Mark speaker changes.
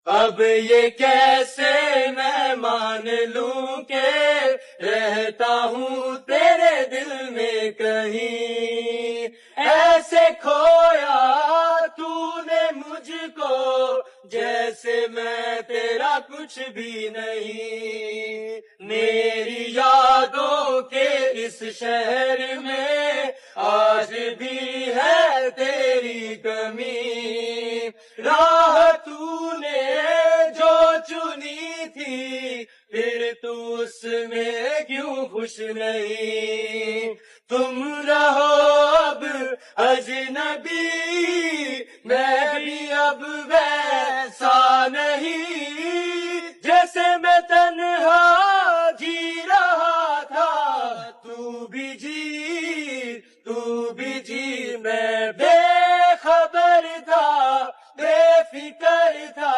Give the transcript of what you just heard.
Speaker 1: اب یہ کیسے میں مان لوں کہ رہتا ہوں تیرے دل میں کہیں، ایسے کھویا تو نے مجھ کو جیسے میں تیرا کچھ بھی نہیں۔ میری یادوں کے اس شہر میں آج بھی ہے تیری کمی، راہ تو نے جو چنی تھی پھر تو اس میں کیوں خوش نہیں؟ تم رہو اب اجنبی، میں بھی اب ویسا نہیں، جیسے میں تنہا جی رہا تھا تو بھی جی، میں بے خبر تھا، بے فکر تھا،